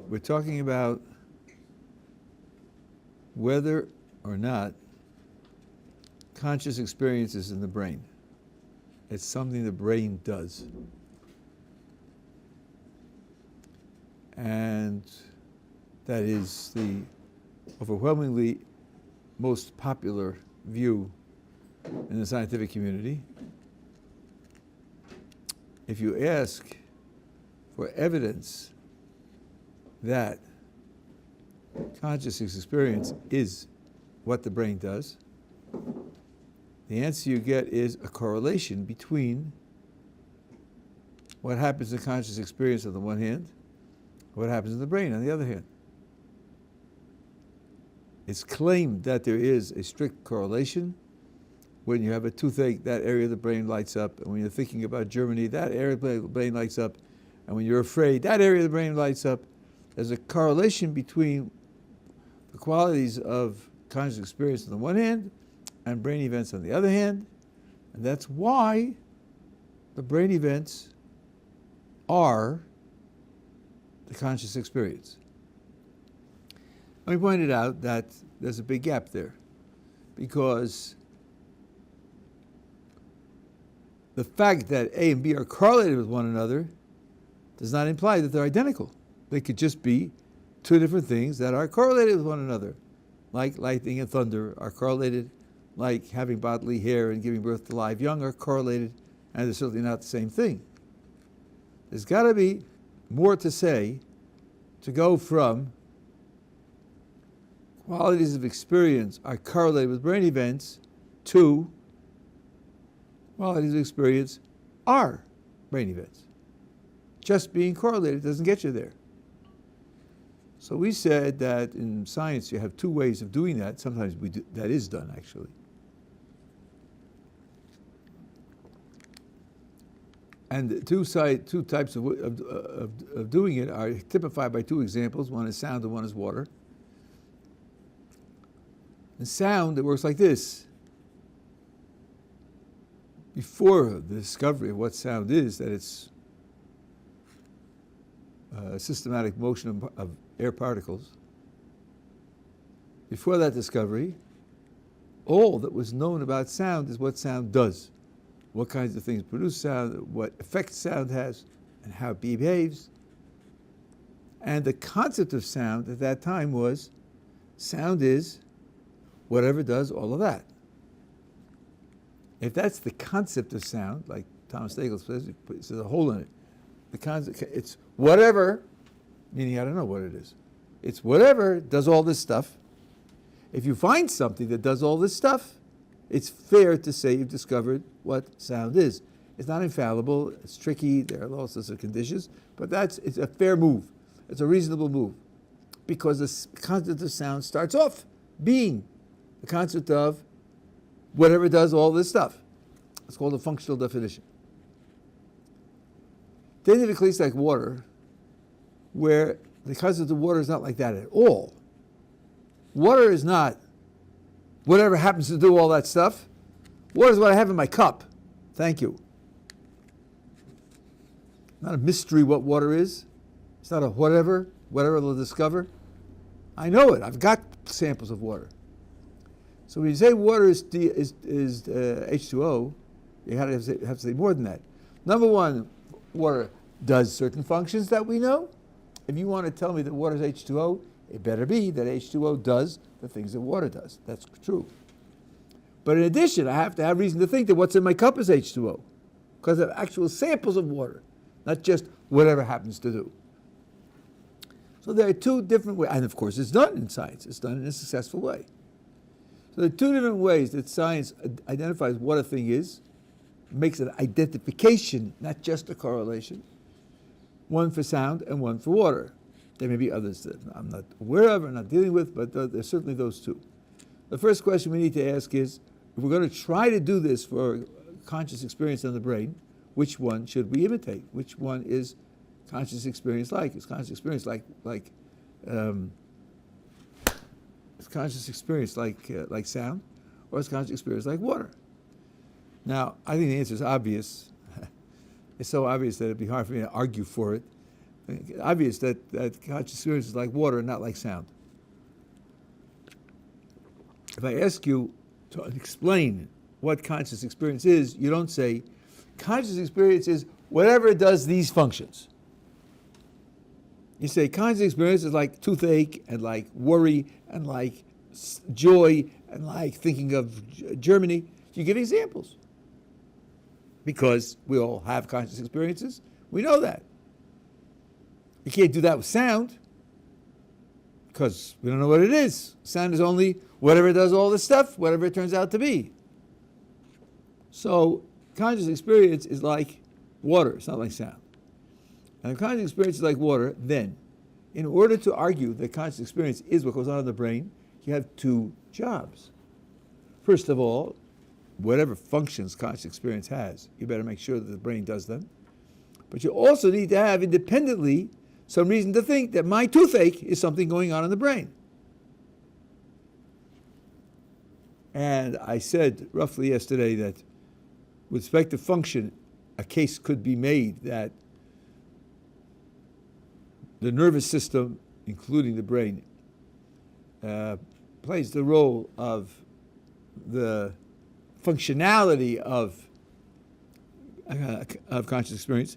We're talking about whether or not conscious experience is in the brain. It's something the brain does. And that is the overwhelmingly most popular view in the scientific community. If you ask for evidence that conscious experience is what the brain does, the answer you get is a correlation between what happens in conscious experience on the one hand, and what happens in the brain on the other hand. It's claimed that there is a strict correlation. When you have a toothache, that area of the brain lights up. And when you're thinking about Germany, that area of the brain lights up. And when you're afraid, that area of the brain lights up. There's a correlation between the qualities of conscious experience on the one hand and brain events on the other hand. And that's why the brain events are the conscious experience. Let me point it out that there's a big gap there, because the fact that A and B are correlated with one another does not imply that they're identical. They could just be two different things that are correlated with one another, like lightning and thunder are correlated, like having bodily hair and giving birth to live young are correlated, and they're certainly not the same thing. There's got to be more to say to go from qualities of experience are correlated with brain events to qualities of experience are brain events. Just being correlated doesn't get you there. So we said that in science you have two ways of doing that. Sometimes that is done actually. And the two types of doing it are typified by two examples. One is sound and one is water. In sound, it works like this. Before the discovery of what sound is, that it's a systematic motion of air particles, before that discovery, all that was known about sound is what sound does, what kinds of things produce sound, what effect sound has, and how it behaves. And the concept of sound at that time was sound is whatever does all of that. If that's the concept of sound, like Thomas Nagel says, there's a hole in it. The concept, it's whatever, meaning I don't know what it is. It's whatever does all this stuff. If you find something that does all this stuff, it's fair to say you've discovered what sound is. It's not infallible, it's tricky, there are all sorts of conditions, but it's a fair move. It's a reasonable move. Because the concept of sound starts off being the concept of whatever does all this stuff. It's called a functional definition. Then it becomes like water, where the concept of water is not like that at all. Water is not whatever happens to do all that stuff. Water is what I have in my cup. Thank you. Not a mystery what water is. It's not a whatever they'll discover. I know it. I've got samples of water. So when you say water is H2O, you have to say more than that. Number one, water does certain functions that we know. If you want to tell me that water is H2O, it better be that H2O does the things that water does. That's true. But in addition, I have to have reason to think that what's in my cup is H2O, because I have actual samples of water, not just whatever happens to do. So there are two different ways, and of course it's done in science. It's done in a successful way. So there are two different ways that science identifies what a thing is, makes an identification, not just a correlation, one for sound and one for water. There may be others that I'm not aware of or not dealing with, but there's certainly those two. The first question we need to ask is, if we're going to try to do this for conscious experience on the brain, which one should we imitate? Which one is conscious experience like? Is conscious experience like conscious experience like sound, or is conscious experience like water? Now, I think the answer is obvious. It's so obvious that it'd be hard for me to argue for it. obvious that conscious experience is like water and not like sound. If I ask you to explain what conscious experience is, you don't say, conscious experience is whatever does these functions. You say conscious experience is like toothache and like worry and like joy and like thinking of Germany. You give examples. Because we all have conscious experiences. We know that. You can't do that with sound because we don't know what it is. Sound is only whatever does all this stuff, whatever it turns out to be. So conscious experience is like water. It's not like sound. And if conscious experience is like water, then in order to argue that conscious experience is what goes on in the brain, you have two jobs. First of all, whatever functions conscious experience has, you better make sure that the brain does them. But you also need to have independently some reason to think that my toothache is something going on in the brain. And I said roughly yesterday that with respect to function, a case could be made that the nervous system, including the brain, plays the role of the functionality of conscious experience.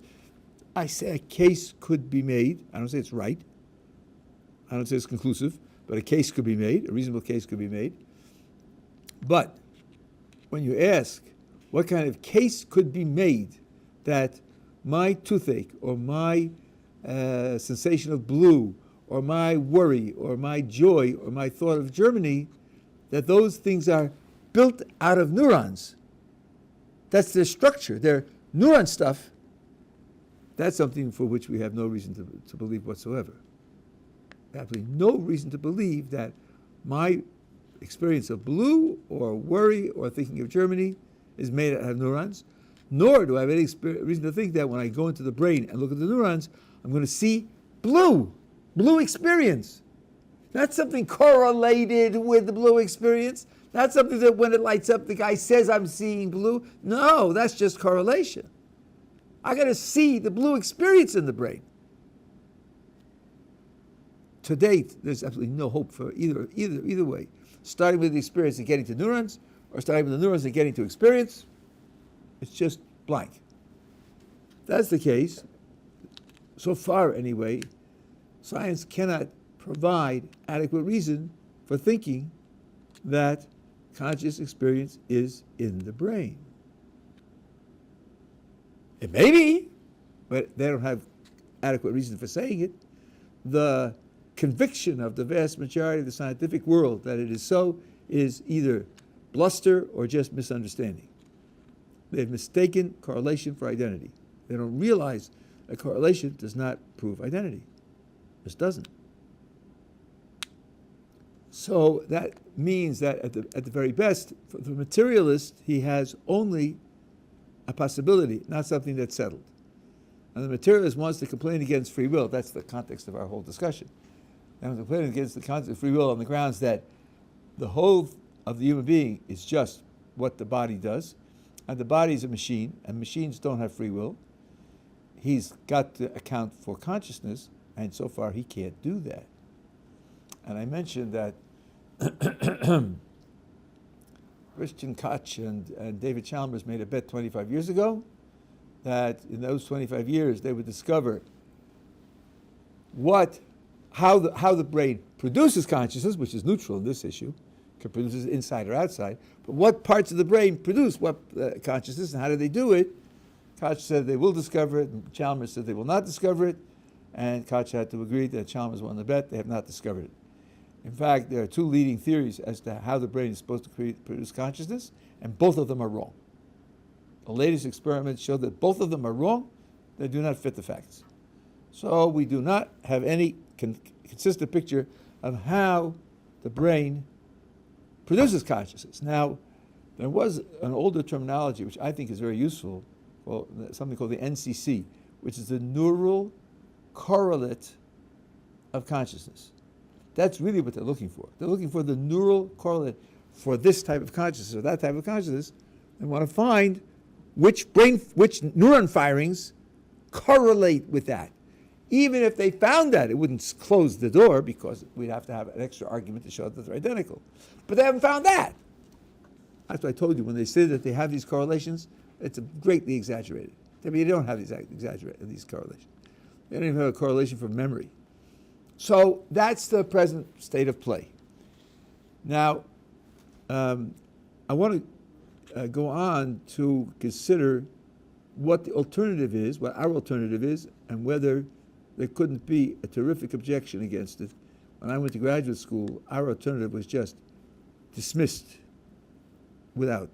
I say a case could be made. I don't say it's right. I don't say it's conclusive, but a case could be made, a reasonable case could be made. But when you ask what kind of case could be made that my toothache or my sensation of blue or my worry or my joy or my thought of Germany, that those things are built out of neurons. That's their structure, their neuron stuff. That's something for which we have no reason to believe whatsoever. Absolutely no reason to believe that my experience of blue or worry or thinking of Germany is made out of neurons, nor do I have any reason to think that when I go into the brain and look at the neurons, I'm going to see blue experience. Not something correlated with the blue experience. Not something that when it lights up, the guy says I'm seeing blue. No, that's just correlation. I got to see the blue experience in the brain. To date, there's absolutely no hope for either way. Starting with the experience and getting to neurons, or starting with the neurons and getting to experience, it's just blank. If that's the case, so far anyway, science cannot provide adequate reason for thinking that conscious experience is in the brain. It may be, but they don't have adequate reason for saying it. The conviction of the vast majority of the scientific world that it is so is either bluster or just misunderstanding. They've mistaken correlation for identity. They don't realize that correlation does not prove identity. It just doesn't. So that means that at the very best, for the materialist, he has only a possibility, not something that's settled. And the materialist wants to complain against free will. That's the context of our whole discussion. And complaining against the concept of free will on the grounds that the whole of the human being is just what the body does, and the body is a machine, and machines don't have free will. He's got to account for consciousness, and so far he can't do that. And I mentioned that Christian Koch and David Chalmers made a bet 25 years ago that in those 25 years they would discover how the brain produces consciousness, which is neutral in this issue, can produce it inside or outside, but what parts of the brain produce what consciousness and how do they do it? Koch said they will discover it, and Chalmers said they will not discover it, and Koch had to agree that Chalmers won the bet. They have not discovered it. In fact, there are two leading theories as to how the brain is supposed to produce consciousness, and both of them are wrong. The latest experiments show that both of them are wrong. They do not fit the facts. So we do not have any consistent picture of how the brain produces consciousness. Now, there was an older terminology, which I think is very useful, something called the NCC, which is the neural correlate of consciousness. That's really what they're looking for. They're looking for the neural correlate for this type of consciousness or that type of consciousness. They want to find which neuron firings correlate with that. Even if they found that, it wouldn't close the door because we'd have to have an extra argument to show that they're identical. But they haven't found that. That's what I told you. When they say that they have these correlations, it's greatly exaggerated. I mean, they don't have these correlations. They don't even have a correlation for memory. So that's the present state of play. Now, I want to go on to consider what the alternative is, what our alternative is, and whether there couldn't be a terrific objection against it. When I went to graduate school, our alternative was just dismissed without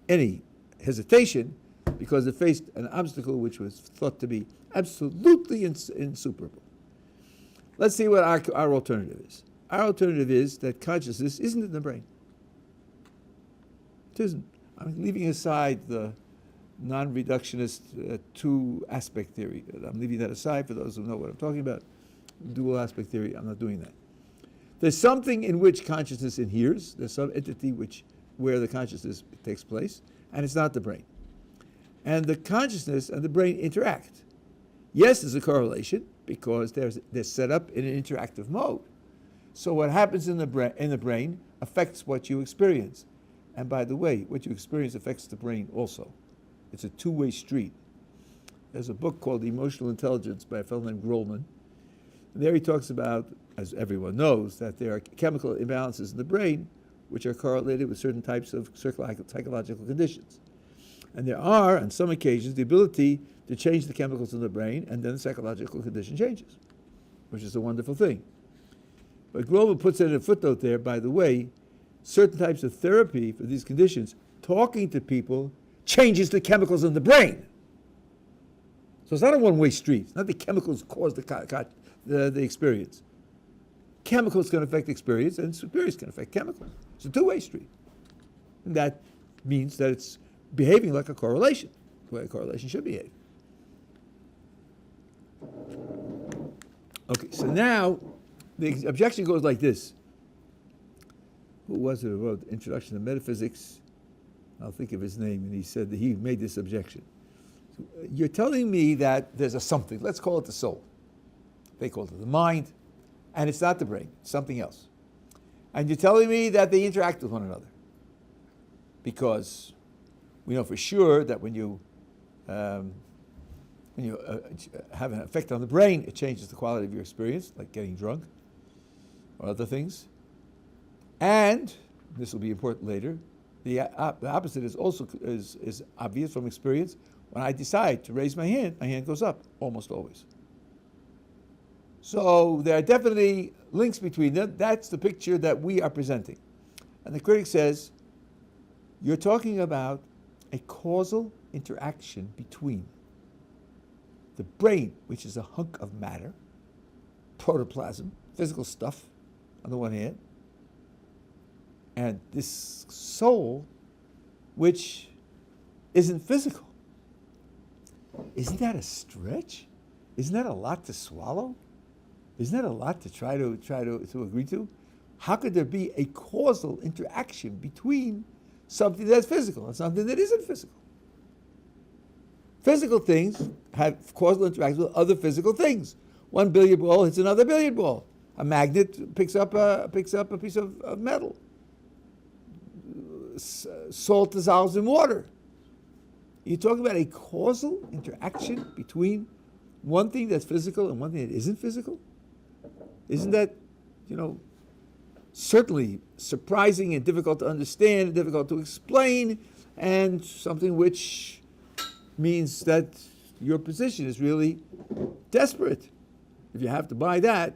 any hesitation because it faced an obstacle which was thought to be absolutely insuperable. Let's see what our alternative is. Our alternative is that consciousness isn't in the brain. It isn't. I'm leaving aside the non-reductionist two-aspect theory. I'm leaving that aside for those who know what I'm talking about. Dual aspect theory, I'm not doing that. There's something in which consciousness inheres. There's some entity where the consciousness takes place, and it's not the brain. And the consciousness and the brain interact. Yes, there's a correlation because they're set up in an interactive mode. So what happens in the brain affects what you experience. And by the way, what you experience affects the brain also. It's a two-way street. There's a book called Emotional Intelligence by a fellow named Gottleib. And there he talks about, as everyone knows, that there are chemical imbalances in the brain which are correlated with certain types of psychological conditions. And there are, on some occasions, the ability to change the chemicals in the brain, and then the psychological condition changes, which is a wonderful thing. But Gottleib puts it in a footnote there, by the way, certain types of therapy for these conditions, talking to people changes the chemicals in the brain. So it's not a one-way street. It's not the chemicals cause the experience. Chemicals can affect experience, and experience can affect chemicals. It's a two-way street. And that means that it's behaving like a correlation, the way a correlation should behave. Okay, so now the objection goes like this. Who was it who wrote the Introduction to Metaphysics? I'll think of his name, and he said that he made this objection. So, you're telling me that there's a something, let's call it the soul. They call it the mind, and it's not the brain, it's something else. And you're telling me that they interact with one another. Because we know for sure that when you have an effect on the brain, it changes the quality of your experience, like getting drunk or other things. And, this will be important later, the opposite is also is obvious from experience. When I decide to raise my hand goes up, almost always. So there are definitely links between them. That's the picture that we are presenting. And the critic says, you're talking about a causal interaction between the brain, which is a hunk of matter, protoplasm, physical stuff, on the one hand, and this soul, which isn't physical. Isn't that a stretch? Isn't that a lot to swallow? Isn't that a lot to try to agree to? How could there be a causal interaction between something that's physical and something that isn't physical? Physical things have causal interactions with other physical things. One billiard ball hits another billiard ball. A magnet picks up a piece of metal. Salt dissolves in water. You're talking about a causal interaction between one thing that's physical and one thing that isn't physical? Isn't that, certainly surprising and difficult to understand and difficult to explain, and something which means that your position is really desperate. If you have to buy that,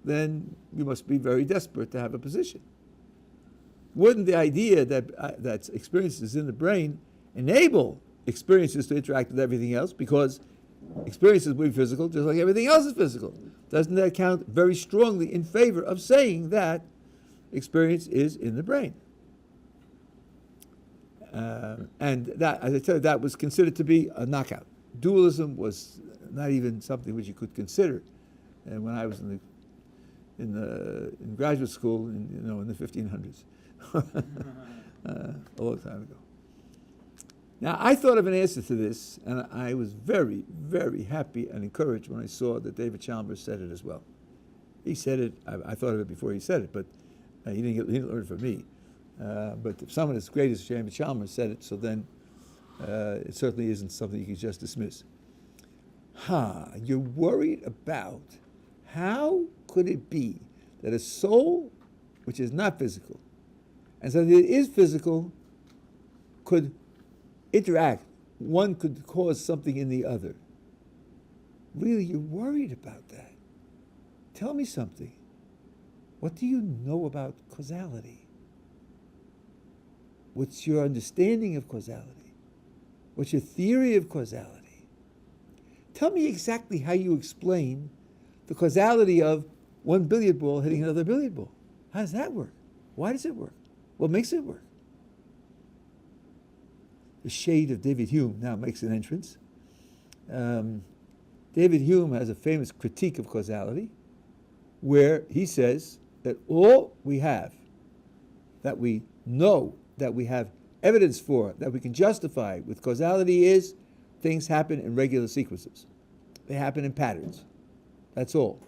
then you must be very desperate to have a position. Wouldn't the idea that experiences in the brain enable experiences to interact with everything else, because experiences will be physical just like everything else is physical? Doesn't that count very strongly in favor of saying that experience is in the brain? And that, as I tell you, that was considered to be a knockout. Dualism was not even something which you could consider. And when I was in graduate school, in the 1500s, a long time ago. Now, I thought of an answer to this, and I was very, very happy and encouraged when I saw that David Chalmers said it as well. He said it, I thought of it before he said it, but he didn't learn it from me. But if someone as great as David Chalmers said it, so then it certainly isn't something you can just dismiss. You're worried about how could it be that a soul, which is not physical, and something that is physical, could interact. One could cause something in the other. Really, you're worried about that. Tell me something. What do you know about causality? What's your understanding of causality? What's your theory of causality? Tell me exactly how you explain the causality of one billiard ball hitting another billiard ball. How does that work? Why does it work? What makes it work? The shade of David Hume now makes an entrance. David Hume has a famous critique of causality where he says that all we have, that we know, that we have evidence for, that we can justify with causality is things happen in regular sequences. They happen in patterns. That's all.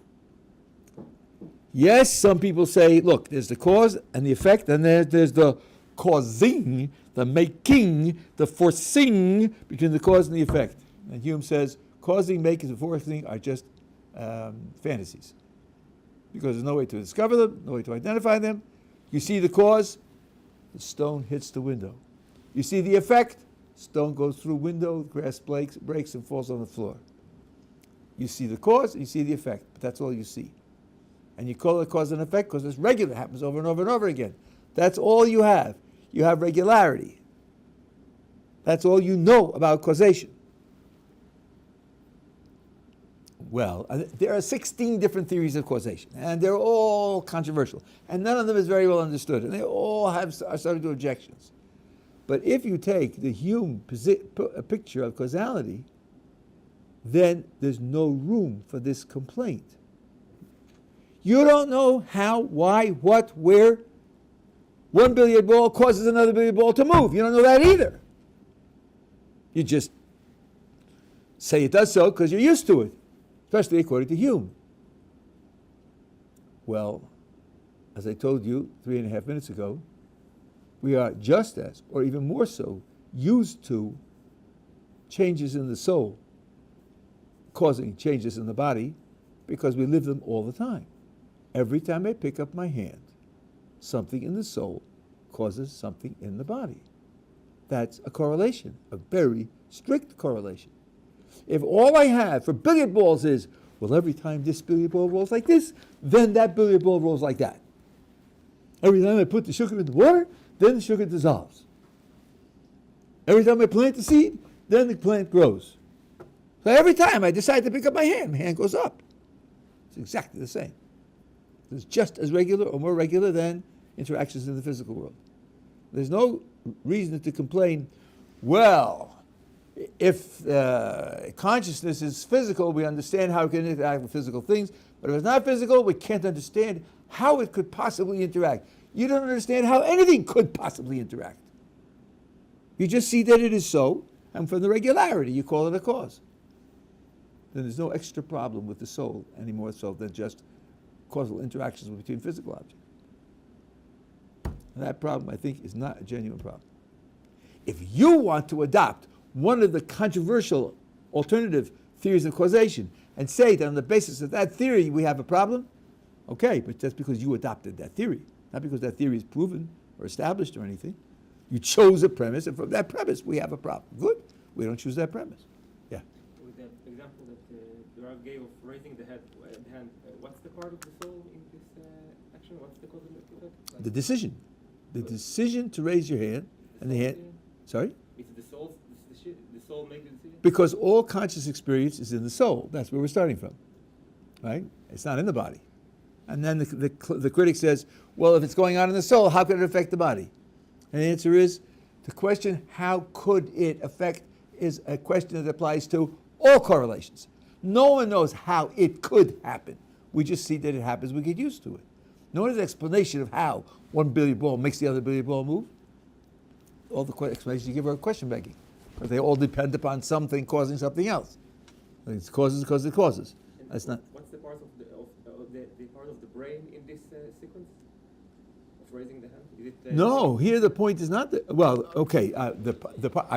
Yes, some people say, look, there's the cause and the effect, and there's the causing, the making, the foreseeing between the cause and the effect. And Hume says, causing, making, and foreseeing are just fantasies. Because there's no way to discover them, no way to identify them. You see the cause, the stone hits the window. You see the effect, stone goes through window, grass breaks and falls on the floor. You see the cause, you see the effect, but that's all you see. And you call it cause and effect because it's regular, it happens over and over and over again. That's all you have. You have regularity. That's all you know about causation. Well, there are 16 different theories of causation, and they're all controversial, and none of them is very well understood, and they all are subject to objections. But if you take the Hume picture of causality, then there's no room for this complaint. You don't know how, why, what, where one billiard ball causes another billiard ball to move. You don't know that either. You just say it does so because you're used to it, especially according to Hume. Well, as I told you 3.5 minutes ago, we are just as, or even more so, used to changes in the soul causing changes in the body because we live them all the time. Every time I pick up my hand, something in the soul causes something in the body. That's a correlation, a very strict correlation. If all I have for billiard balls is, well, every time this billiard ball rolls like this, then that billiard ball rolls like that. Every time I put the sugar in the water, then the sugar dissolves. Every time I plant the seed, then the plant grows. So every time I decide to pick up my hand goes up. It's exactly the same. It's just as regular or more regular than interactions in the physical world. There's no reason to complain, well, if consciousness is physical, we understand how it can interact with physical things, but if it's not physical, we can't understand how it could possibly interact. You don't understand how anything could possibly interact. You just see that it is so, and from the regularity, you call it a cause. Then there's no extra problem with the soul anymore so than just causal interactions between physical objects. And that problem, I think, is not a genuine problem. If you want to adopt one of the controversial alternative theories of causation and say that on the basis of that theory we have a problem, okay, but that's because you adopted that theory, not because that theory is proven or established or anything. You chose a premise, and from that premise we have a problem. Good. We don't choose that premise. Yeah. With that example that the Rabbi gave of raising the hand, what's the part of the soul in this action? What's the cause of it? The decision. The decision to raise your hand and the hand. Sorry? It's the soul. The soul makes the decision. Because all conscious experience is in the soul. That's where we're starting from, right? It's not in the body. And then the critic says, well, if it's going on in the soul, how could it affect the body? And the answer is, the question, how could it affect, is a question that applies to all correlations. No one knows how it could happen. We just see that it happens, we get used to it. No one has an explanation of how one billiard ball makes the other billiard ball move. All the explanations you give are question begging. Because they all depend upon something causing something else. It's causes because it causes. And That's not. What's the part of the part of the brain in this sequence of raising the hand? Is it, No, here the point is not that. Well, okay, I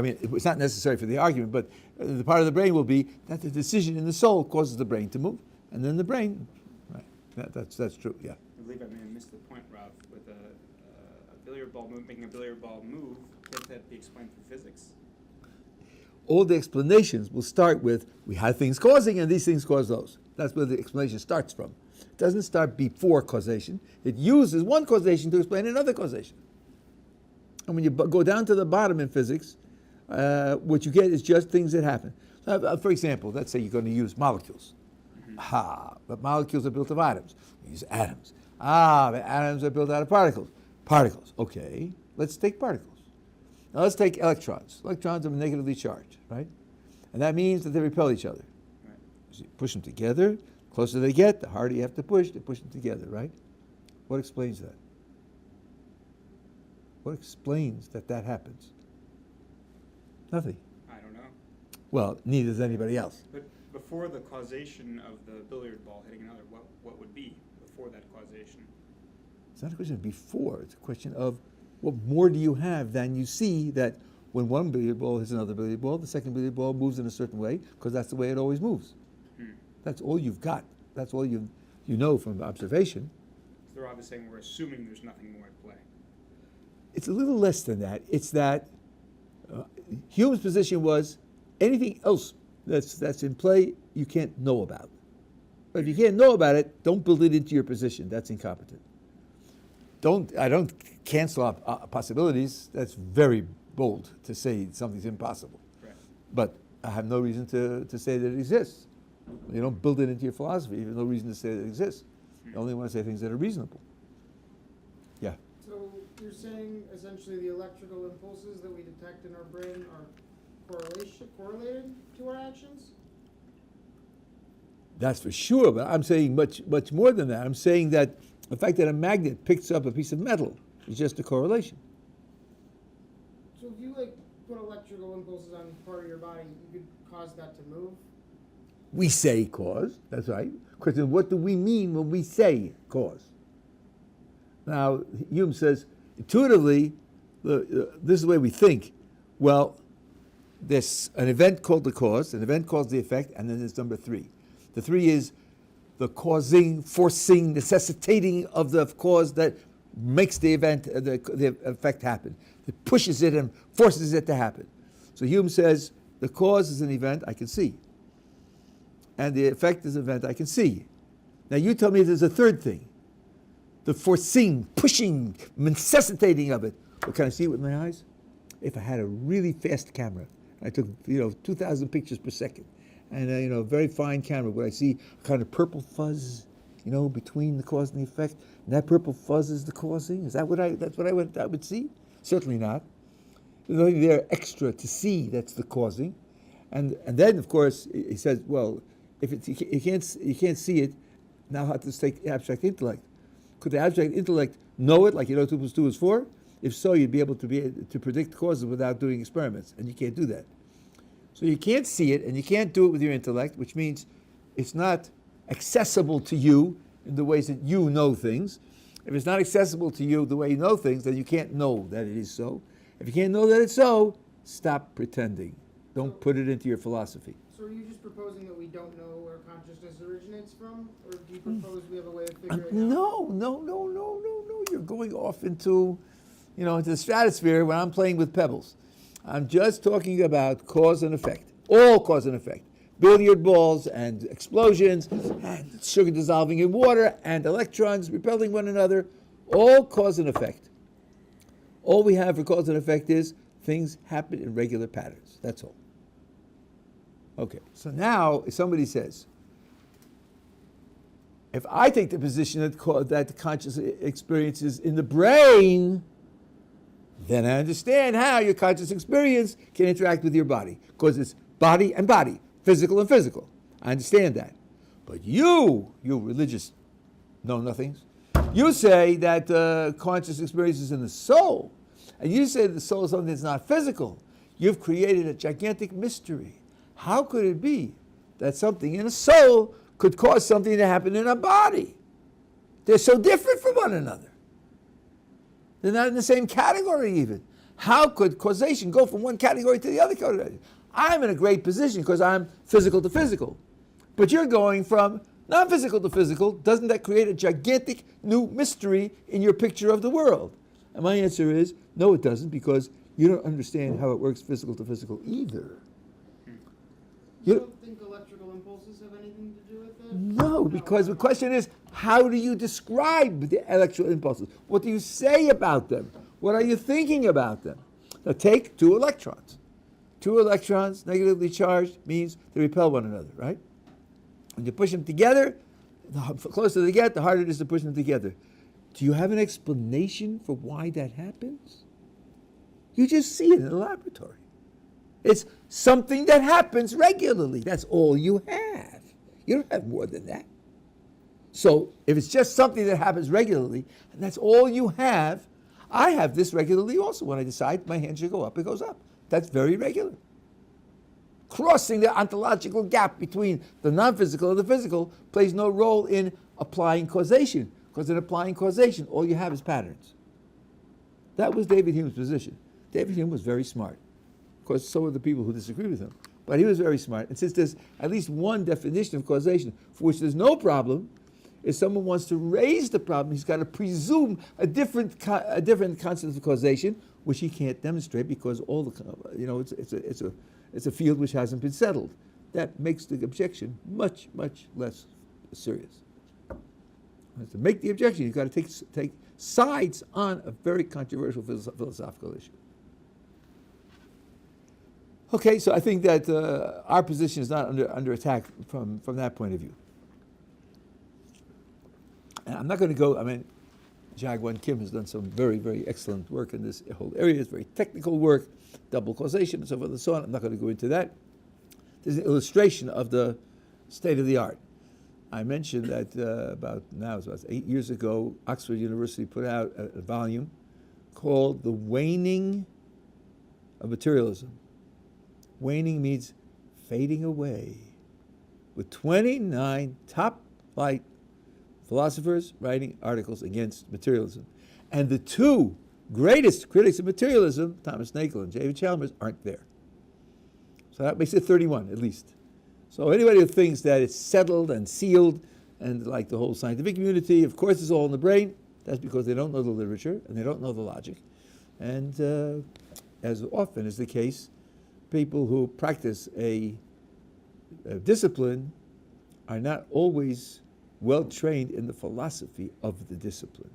mean, it's not necessary for the argument, but the part of the brain will be that the decision in the soul causes the brain to move, and then the brain, right? That's true. Yeah. I believe I may have missed the point, Rob, with a billiard ball making a billiard ball move. Can't that be explained through physics? All the explanations will start with we have things causing, and these things cause those. That's where the explanation starts from. It doesn't start before causation. It uses one causation to explain another causation. And when you go down to the bottom in physics, what you get is just things that happen. For example, let's say you're going to use molecules. But molecules are built of atoms. We use atoms. The atoms are built out of particles. Particles. Okay, let's take particles. Now let's take electrons. Electrons are negatively charged, right? And that means that they repel each other. Right. So you push them together. The closer they get, the harder you have to push them together, right? What explains that? What explains that happens? Nothing. I don't know. Well, neither does anybody else. But before the causation of the billiard ball hitting another, what would be before that causation? It's not a question of before. It's a question of what more do you have than you see that when one billiard ball hits another billiard ball, the second billiard ball moves in a certain way because that's the way it always moves. That's all you've got. That's all you know from observation. So Rob is saying we're assuming there's nothing more at play. It's a little less than that. It's that Hume's position was anything else that's in play you can't know about. But if you can't know about it, don't build it into your position. That's incompetent. I don't cancel out possibilities. That's very bold to say something's impossible. Right. But I have no reason to say that it exists. You don't build it into your philosophy. You have no reason to say that it exists. You only want to say things that are reasonable. Yeah. So you're saying essentially the electrical impulses that we detect in our brain are correlated to our actions? That's for sure, but I'm saying much more than that. I'm saying that the fact that a magnet picks up a piece of metal is just a correlation. So if you put electrical impulses on part of your body, you could cause that to move? We say cause, that's right. Question, what do we mean when we say cause? Now, Hume says, intuitively, this is the way we think. Well, there's an event called the cause, an event called the effect, and then there's number 3. The 3 is the causing, forcing, necessitating of the cause that makes the event, the effect happen. It pushes it and forces it to happen. So Hume says the cause is an event I can see, and the effect is an event I can see. Now you tell me there's a third thing, the forcing, pushing, necessitating of it. Well, can I see it with my eyes? If I had a really fast camera, I took 2,000 pictures per second, and a very fine camera, would I see a kind of purple fuzz, between the cause and the effect? And that purple fuzz is the causing? Is that that's what I would see? Certainly not. There's nothing there extra to see that's the causing. And then, of course, he says, well, if you can't see it, now how to take abstract intellect? Could the abstract intellect know it, like 2 plus 2 is 4? If so, you'd be able to predict causes without doing experiments, and you can't do that. So you can't see it, and you can't do it with your intellect, which means it's not accessible to you in the ways that you know things. If it's not accessible to you the way you know things, then you can't know that it is so. If you can't know that it's so, stop pretending. Don't put it into your philosophy. So are you just proposing that we don't know where consciousness originates from? Or do you propose we have a way of figuring out? No. You're going off into the stratosphere when I'm playing with pebbles. I'm just talking about cause and effect. All cause and effect. Billiard balls and explosions and sugar dissolving in water and electrons repelling one another. All cause and effect. All we have for cause and effect is things happen in regular patterns. That's all. Okay, so now if somebody says, if I take the position that the conscious experience is in the brain, then I understand how your conscious experience can interact with your body, because it's body and body, physical and physical. I understand that. But you religious know-nothings, you say that conscious experience is in the soul, and you say the soul is something that's not physical. you've created a gigantic mystery. How could it be that something in a soul could cause something to happen in a body? They're so different from one another. They're not in the same category even. How could causation go from one category to the other category? I'm in a great position because I'm physical to physical. But you're going from non-physical to physical. Doesn't that create a gigantic new mystery in your picture of the world? And my answer is, no, it doesn't, because you don't understand how it works physical to physical either. You don't think electrical impulses have anything to do with that? No, because the question is, how do you describe the electrical impulses? What do you say about them? What are you thinking about them? Now take two electrons. Two electrons negatively charged means they repel one another, right? When you push them together, the closer they get, the harder it is to push them together. Do you have an explanation for why that happens? You just see it in the laboratory. It's something that happens regularly. That's all you have. You don't have more than that. So if it's just something that happens regularly, and that's all you have, I have this regularly also. When I decide my hand should go up, it goes up. That's very regular. Crossing the ontological gap between the non-physical and the physical plays no role in applying causation, because in applying causation, all you have is patterns. That was David Hume's position. David Hume was very smart. Of course, so were the people who disagree with him. But he was very smart. And since there's at least one definition of causation for which there's no problem, if someone wants to raise the problem, he's got to presume a different concept of causation, which he can't demonstrate because all the, it's a field which hasn't been settled. That makes the objection much, much less serious. To make the objection, you've got to take sides on a very controversial philosophical issue. Okay, so I think that our position is not under attack from that point of view. And I'm not going to go, Jaegwon Kim has done some very, very excellent work in this whole area. It's very technical work, double causation and so forth and so on. I'm not going to go into that. There's an illustration of the state of the art. I mentioned that about 8 years ago, Oxford University put out a volume called The Waning of Materialism. Waning means fading away, with 29 top-flight philosophers writing articles against materialism. And the two greatest critics of materialism, Thomas Nagel and David Chalmers, aren't there. So that makes it 31 at least. So anybody who thinks that it's settled and sealed, and like the whole scientific community, of course it's all in the brain, that's because they don't know the literature and they don't know the logic. And as often is the case, people who practice a discipline are not always well trained in the philosophy of the discipline.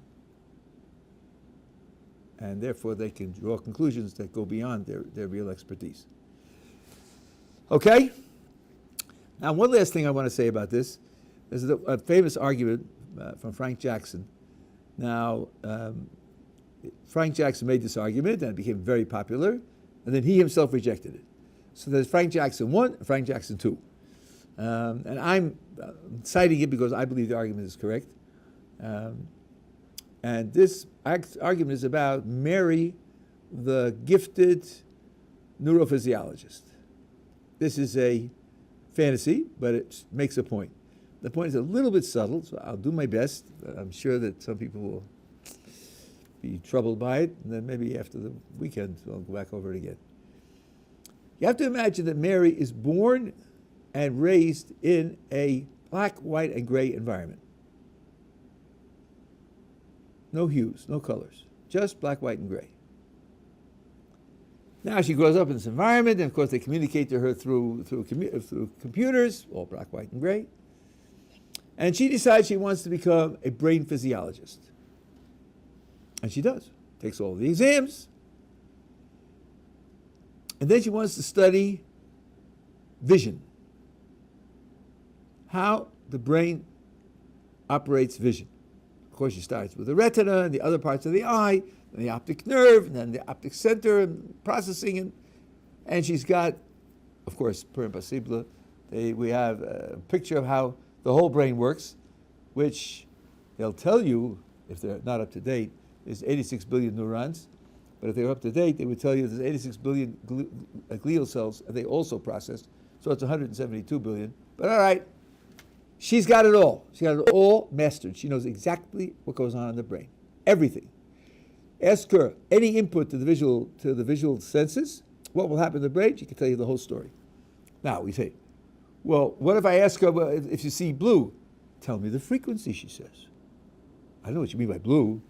And therefore they can draw conclusions that go beyond their real expertise. Okay? Now, one last thing I want to say about this. There's a famous argument from Frank Jackson. Now, Frank Jackson made this argument and it became very popular, and then he himself rejected it. So there's Frank Jackson 1 and Frank Jackson 2. And I'm citing it because I believe the argument is correct. And this argument is about Mary, the gifted neurophysiologist. This is a fantasy, but it makes a point. The point is a little bit subtle, so I'll do my best. I'm sure that some people will be troubled by it, and then maybe after the weekend I'll go back over it again. You have to imagine that Mary is born and raised in a black, white, and gray environment. No hues, no colors, just black, white, and gray. Now she grows up in this environment, and of course they communicate to her through computers, all black, white, and gray. And she decides she wants to become a brain physiologist. And she does. Takes all the exams. And then she wants to study vision. How the brain operates vision. Of course, she starts with the retina and the other parts of the eye, and the optic nerve, and then the optic center, and processing. And she's got, of course, per impossible, we have a picture of how the whole brain works, which they'll tell you, if they're not up to date, is 86 billion neurons. But if they were up to date, they would tell you there's 86 billion glial cells, and they also processed. So it's 172 billion. But all right, she's got it all. She got it all mastered. She knows exactly what goes on in the brain, everything. Ask her any input to the visual senses, what will happen in the brain. She can tell you the whole story. Now we say, well, what if I ask her, well, if you see blue? Tell me the frequency, she says. I don't know what you mean by blue,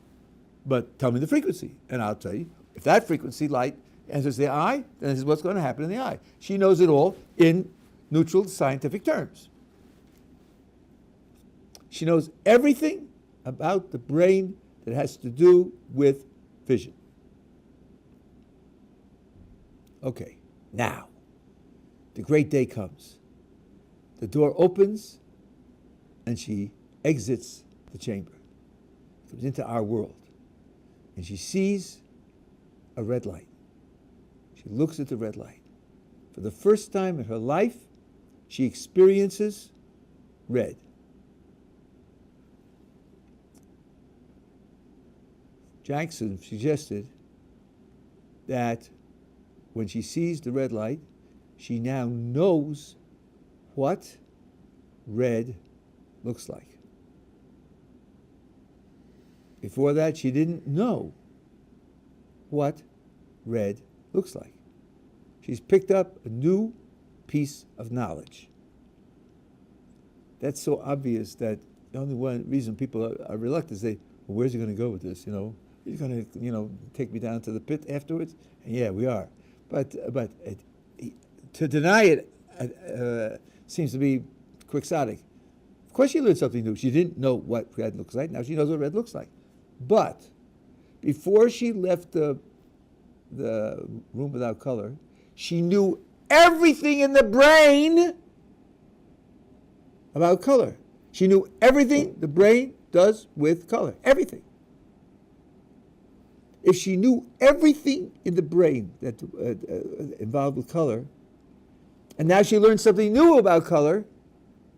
but tell me the frequency, and I'll tell you. If that frequency light enters the eye, then this is what's going to happen in the eye. She knows it all in neutral scientific terms. She knows everything about the brain that has to do with vision. Okay, now, the great day comes. The door opens, and she exits the chamber, comes into our world, and she sees a red light. She looks at the red light. For the first time in her life, she experiences red. Jackson suggested that when she sees the red light, she now knows what red looks like. Before that, she didn't know what red looks like. She's picked up a new piece of knowledge. That's so obvious that the only one reason people are reluctant is say, well, where's he going to go with this? He's going to, take me down to the pit afterwards? And yeah, we are. But to deny it seems to be quixotic. Of course she learned something new. She didn't know what red looks like. Now she knows what red looks like. But before she left the room without color, she knew everything in the brain about color. She knew everything the brain does with color. Everything. If she knew everything in the brain that involved with color, and now she learned something new about color,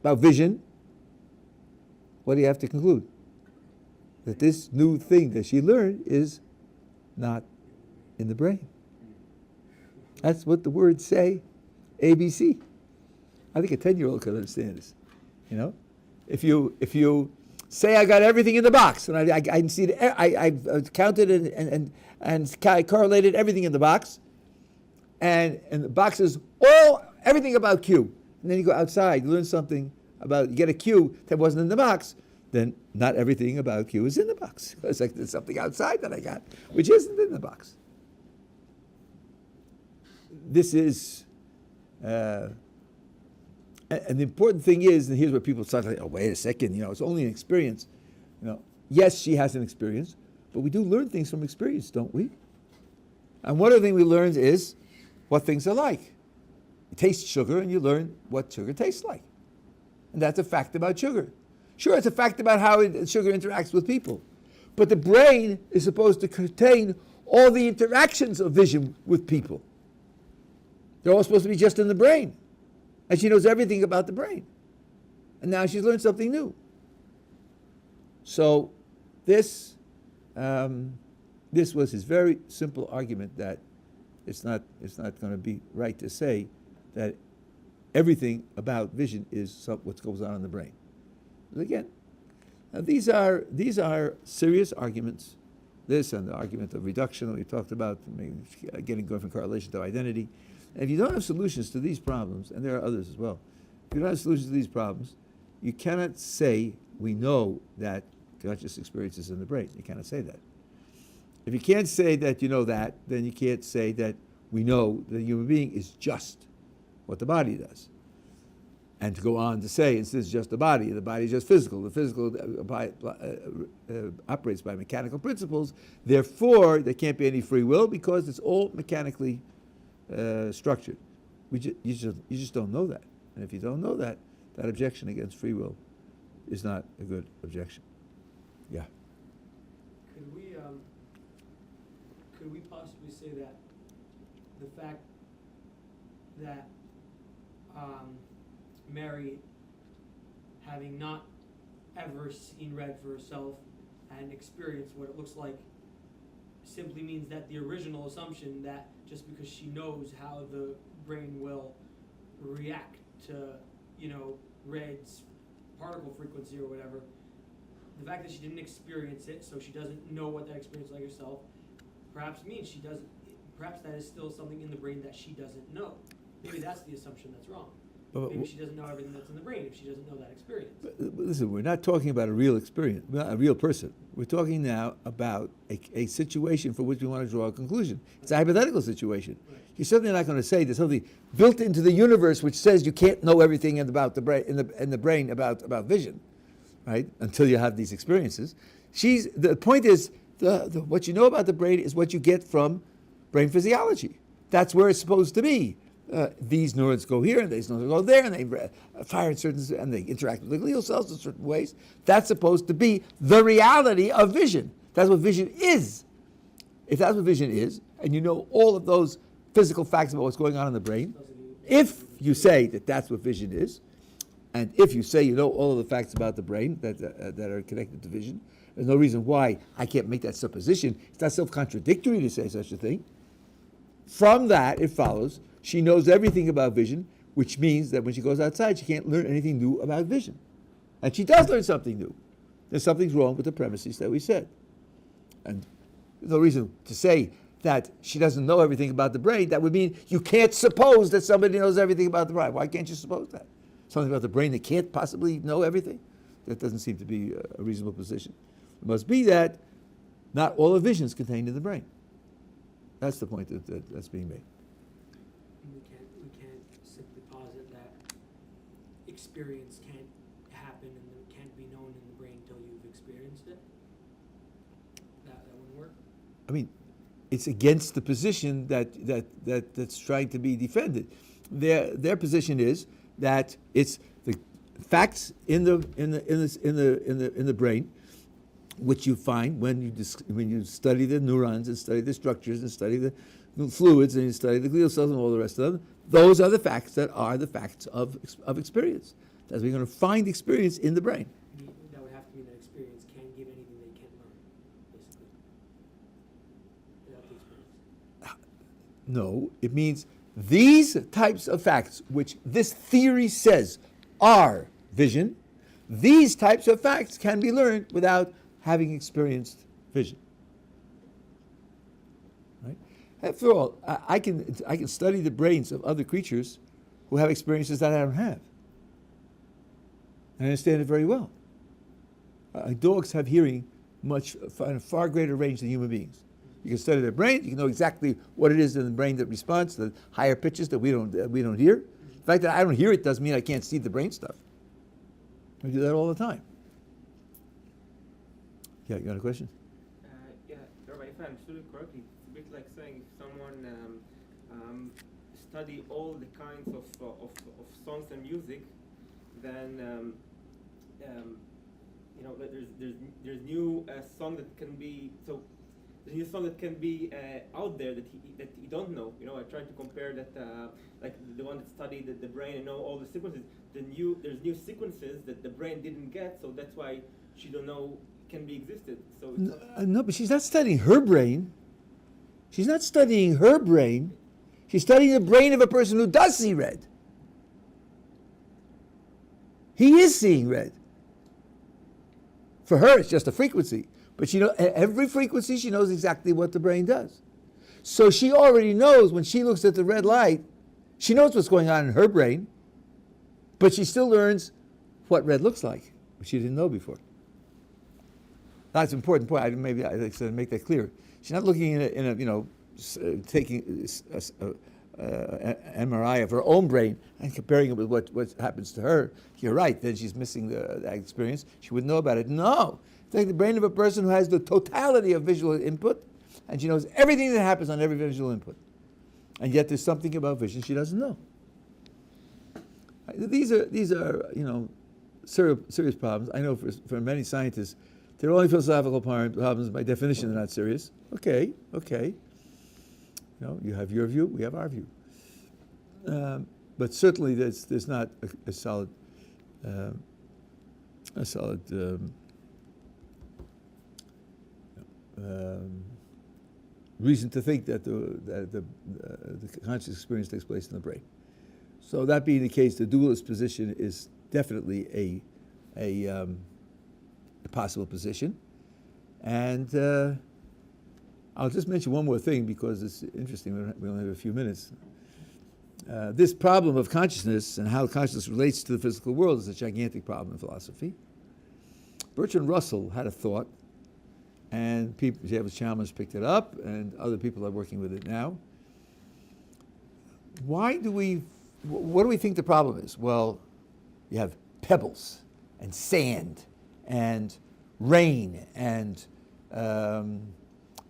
about vision, what do you have to conclude? That this new thing that she learned is not in the brain. That's what the words say, ABC. I think a 10-year-old could understand this. If you say I got everything in the box, and I can see I've counted and correlated everything in the box, and the box is everything about Q. And then you go outside, you learn something about, you get a Q that wasn't in the box, then not everything about Q is in the box. It's like there's something outside that I got, which isn't in the box. This is, and the important thing is, and here's where people start like, oh, wait a second, it's only an experience. Yes, she has an experience, but we do learn things from experience, don't we? And one of the things we learn is what things are like. You taste sugar and you learn what sugar tastes like. And that's a fact about sugar. Sure, it's a fact about how sugar interacts with people. But the brain is supposed to contain all the interactions of vision with people. They're all supposed to be just in the brain. And she knows everything about the brain. And now she's learned something new. So this was his very simple argument that it's not going to be right to say that everything about vision is what goes on in the brain. But again, these are serious arguments. This and the argument of reduction that we talked about, going from correlation to identity. And if you don't have solutions to these problems, and there are others as well, if you don't have solutions to these problems, you cannot say we know that conscious experience is in the brain. You cannot say that. If you can't say that you know that, then you can't say that we know that the human being is just what the body does. And to go on to say, this is just the body is just physical. The physical operates by mechanical principles. Therefore, there can't be any free will because it's all mechanically structured. You just don't know that. And if you don't know that, that objection against free will is not a good objection. Yeah. Could we possibly say that the fact that Mary, having not ever seen red for herself and experienced what it looks like simply means that the original assumption that just because she knows how the brain will react to, red's particle frequency or whatever, the fact that she didn't experience it, so she doesn't know what that experience is like herself, perhaps means perhaps that is still something in the brain that she doesn't know. Maybe that's the assumption that's wrong. Maybe she doesn't know everything that's in the brain if she doesn't know that experience. But listen, we're not talking about a real experience, not a real person. We're talking now about a situation for which we want to draw a conclusion. It's a hypothetical situation. Right. You're certainly not going to say there's something built into the universe which says you can't know everything about the brain in the brain about vision, right? Until you have these experiences. The point is what you know about the brain is what you get from brain physiology. That's where it's supposed to be. These neurons go here, and these neurons go there, and they fire in certain, and they interact with the glial cells in certain ways. That's supposed to be the reality of vision. That's what vision is. If that's what vision is, and you know all of those physical facts about what's going on in the brain, if you say that that's what vision is, and if you say you know all of the facts about the brain that are connected to vision, there's no reason why I can't make that supposition. It's not self-contradictory to say such a thing. From that, it follows she knows everything about vision, which means that when she goes outside, she can't learn anything new about vision. And she does learn something new. There's something wrong with the premises that we said. And there's no reason to say that she doesn't know everything about the brain. That would mean you can't suppose that somebody knows everything about the brain. Why can't you suppose that? Something about the brain that can't possibly know everything? That doesn't seem to be a reasonable position. It must be that not all of vision is contained in the brain. That's the point that's being made. We can't simply posit that experience can't happen and it can't be known in the brain until you've experienced it. That wouldn't work. I mean, it's against the position that's trying to be defended. Their position is that it's the facts in the brain, which you find when you study the neurons and study the structures and study the fluids and you study the glial cells and all the rest of them. Those are the facts that are the facts of experience. That's we're going to find experience in the brain. That would have to mean that experience can give anything they can't learn, basically. Without the experience. No, it means these types of facts, which this theory says are vision, these types of facts can be learned without having experienced vision. Right? After all, I can study the brains of other creatures who have experiences that I don't have. I understand it very well. Dogs have hearing in a far greater range than human beings. You can study their brain. You can know exactly what it is in the brain that responds to the higher pitches that we don't hear. The fact that I don't hear it doesn't mean I can't see the brain stuff. I do that all the time. Yeah, you got a question? Yeah, Rabbi, if I understood it correctly, it's a bit like saying if someone study all the kinds of songs and music, then there's new song that can be so. There's a new song that can be out there that he don't know. I tried to compare that, like the one that studied the brain and know all the sequences. There's new sequences that the brain didn't get, so that's why she don't know can be existed. So it's no, but she's not studying her brain. She's not studying her brain. She's studying the brain of a person who does see red. He is seeing red. For her, it's just a frequency. But every frequency, she knows exactly what the brain does. So she already knows when she looks at the red light, she knows what's going on in her brain, but she still learns what red looks like, which she didn't know before. That's an important point. Maybe I should make that clear. She's not looking taking an MRI of her own brain and comparing it with what happens to her. You're right. Then she's missing that experience. She wouldn't know about it. No. It's like the brain of a person who has the totality of visual input, and she knows everything that happens on every visual input. And yet there's something about vision she doesn't know. These are serious problems. I know for many scientists, they're only philosophical problems. By definition, they're not serious. Okay. You have your view, we have our view. But certainly there's not a solid reason to think that the conscious experience takes place in the brain. So that being the case, the dualist position is definitely a possible position. And I'll just mention one more thing because it's interesting. We only have a few minutes. This problem of consciousness and how consciousness relates to the physical world is a gigantic problem in philosophy. Bertrand Russell had a thought, and Yeshivat Chalmers picked it up, and other people are working with it now. What do we think the problem is? Well, you have pebbles and sand and rain and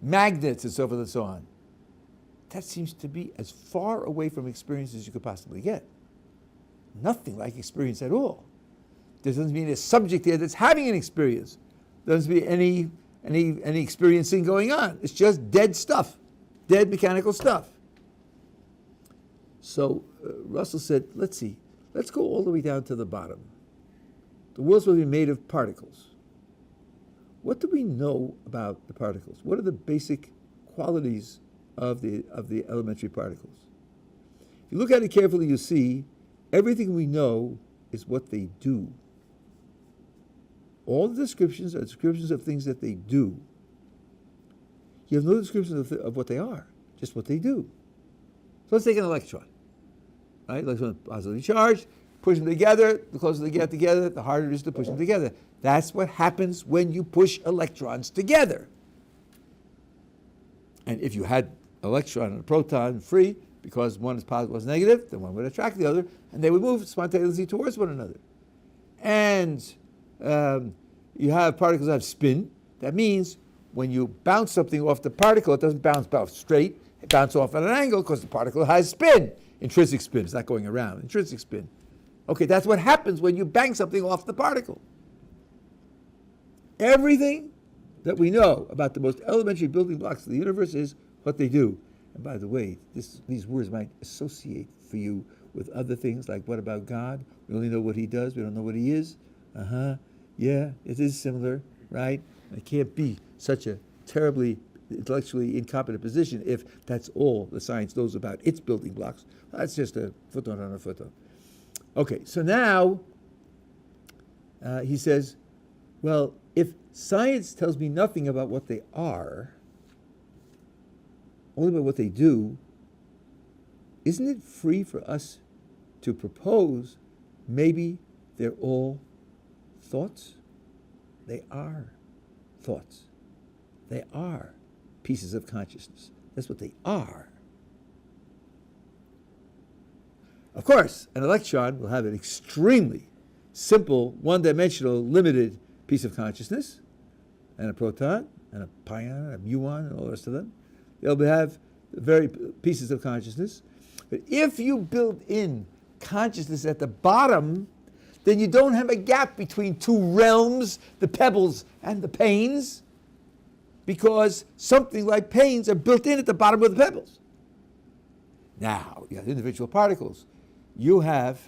magnets and so forth and so on. That seems to be as far away from experience as you could possibly get. Nothing like experience at all. There doesn't mean a subject there that's having an experience. There doesn't be any experiencing going on. It's just dead stuff, dead mechanical stuff. So Russell said, let's go all the way down to the bottom. The world's supposed to be made of particles. What do we know about the particles? What are the basic qualities of the elementary particles? If you look at it carefully, you see everything we know is what they do. All the descriptions are descriptions of things that they do. You have no descriptions of what they are, just what they do. So let's take an electron. Right? Electron is positively charged, push them together, the closer they get together, the harder it is to push them together. That's what happens when you push electrons together. And if you had an electron and a proton free, because one is positive, one is negative, then one would attract the other, and they would move spontaneously towards one another. And you have particles that have spin. That means when you bounce something off the particle, it doesn't bounce off straight, it bounces off at an angle because the particle has spin. Intrinsic spin, it's not going around, intrinsic spin. Okay, that's what happens when you bang something off the particle. Everything that we know about the most elementary building blocks of the universe is what they do. And by the way, these words might associate for you with other things, like what about God? We only know what he does, we don't know what he is. Yeah, it is similar, right? It can't be such a terribly intellectually incompetent position if that's all the science knows about its building blocks. That's just a footnote on a footnote. Okay, so now he says, well, if science tells me nothing about what they are, only about what they do, isn't it free for us to propose maybe they're all thoughts? They are thoughts. They are pieces of consciousness. That's what they are. Of course, an electron will have an extremely simple, one-dimensional, limited piece of consciousness, and a proton, and a pion, a muon, and all the rest of them. They'll have very pieces of consciousness. But if you build in consciousness at the bottom, then you don't have a gap between two realms, the pebbles and the panes, because something like panes are built in at the bottom of the pebbles. Now, you have individual particles. You have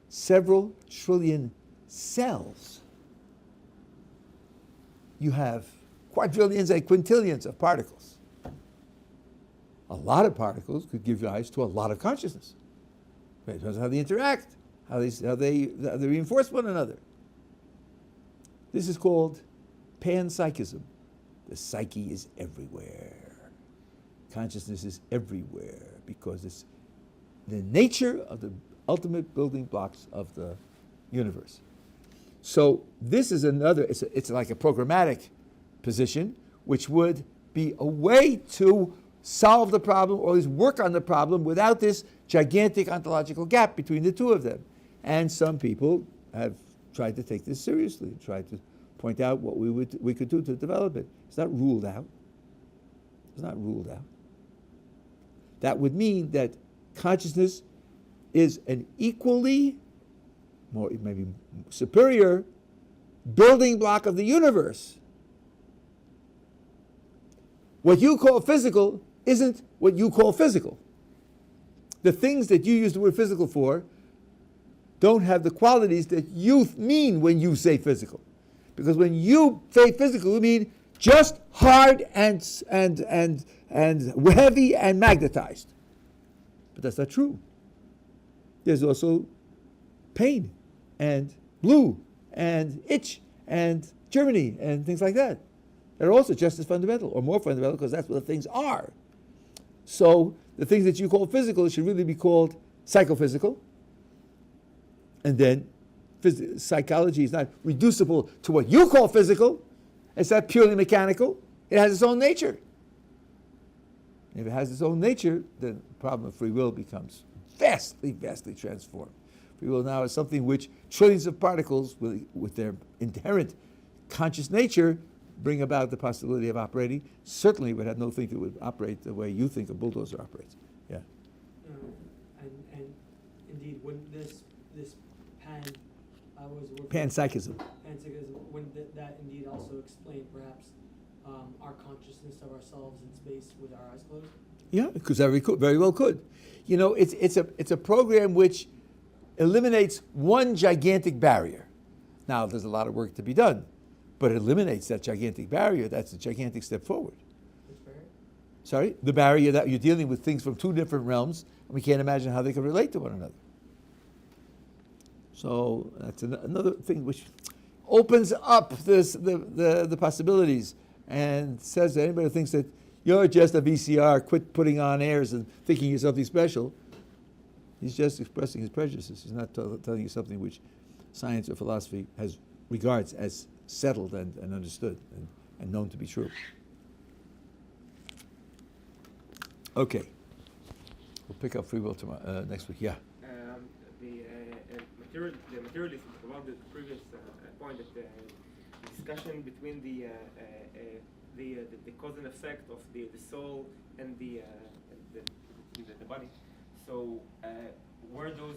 several trillion cells. You have quadrillions and quintillions of particles. A lot of particles could give rise to a lot of consciousness. It depends on how they interact, how they reinforce one another. This is called panpsychism. The psyche is everywhere. Consciousness is everywhere because it's the nature of the ultimate building blocks of the universe. So this is another, it's like a programmatic position, which would be a way to solve the problem or at least work on the problem without this gigantic ontological gap between the two of them. And some people have tried to take this seriously, tried to point out what we could do to develop it. It's not ruled out. It's not ruled out. That would mean that consciousness is an equally, more maybe superior, building block of the universe. What you call physical isn't what you call physical. The things that you use the word physical for don't have the qualities that you mean when you say physical. Because when you say physical, you mean just hard and heavy and magnetized. But that's not true. There's also pain and blue and itch and Germany and things like that. They're also just as fundamental or more fundamental because that's what the things are. So the things that you call physical should really be called psychophysical. And then psychology is not reducible to what you call physical. It's not purely mechanical. It has its own nature. If it has its own nature, then the problem of free will becomes vastly, vastly transformed. Free will now is something which trillions of particles, with their inherent conscious nature, bring about the possibility of operating. Certainly would have no thing that would operate the way you think a bulldozer operates. Yeah. And indeed, wouldn't this panpsychism. Panpsychism, wouldn't that indeed also explain perhaps our consciousness of ourselves in space with our eyes closed? Yeah, because very well could. You know, it's a program which eliminates one gigantic barrier. Now, there's a lot of work to be done, but it eliminates that gigantic barrier. That's a gigantic step forward. Which barrier? Sorry? The barrier that you're dealing with things from two different realms, and we can't imagine how they can relate to one another. So that's another thing which opens up the possibilities and says that anybody who thinks that you're just a VCR, quit putting on airs and thinking you're something special, he's just expressing his prejudices. He's not telling you something which science or philosophy regards as settled and understood and known to be true. Okay. We'll pick up free will tomorrow, next week. Yeah. The materialism, about the previous point, that the discussion between the cause and effect of the soul and the body. So were those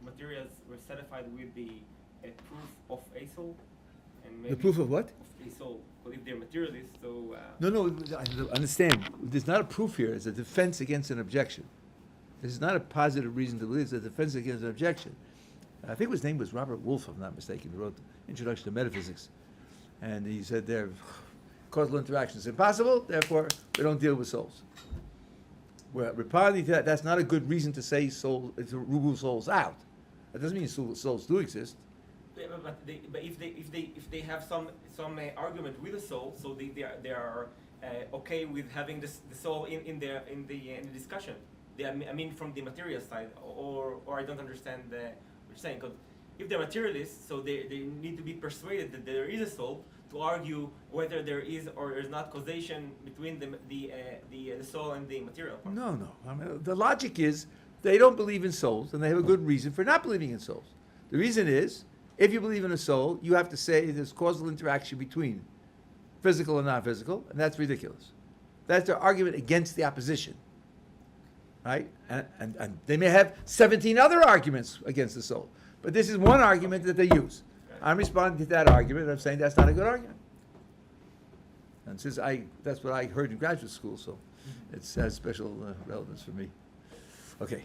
materials were satisfied with the proof of a soul? And maybe The proof of what? Of a soul. But if they're materialists, so No, I understand. There's not a proof here. It's a defense against an objection. This is not a positive reason to believe. It's a defense against an objection. I think his name was Robert Wolff, if I'm not mistaken, who wrote the Introduction to Metaphysics. And he said there, causal interaction is impossible, therefore we don't deal with souls. We're responding to that. That's not a good reason to say soul, to rule souls out. That doesn't mean souls do exist. but if they have some argument with the soul, so they are okay with having the soul in the discussion. I mean from the material side, or I don't understand what you're saying. Because if they're materialists, so they need to be persuaded that there is a soul to argue whether there is or is not causation between the soul and the material part. No. I mean, the logic is they don't believe in souls, and they have a good reason for not believing in souls. The reason is, if you believe in a soul, you have to say there's causal interaction between physical and non-physical, and that's ridiculous. That's their argument against the opposition. Right? And they may have 17 other arguments against the soul. But this is one argument that they use. I'm responding to that argument, and I'm saying that's not a good argument. And since that's what I heard in graduate school, so it has special relevance for me. Okay.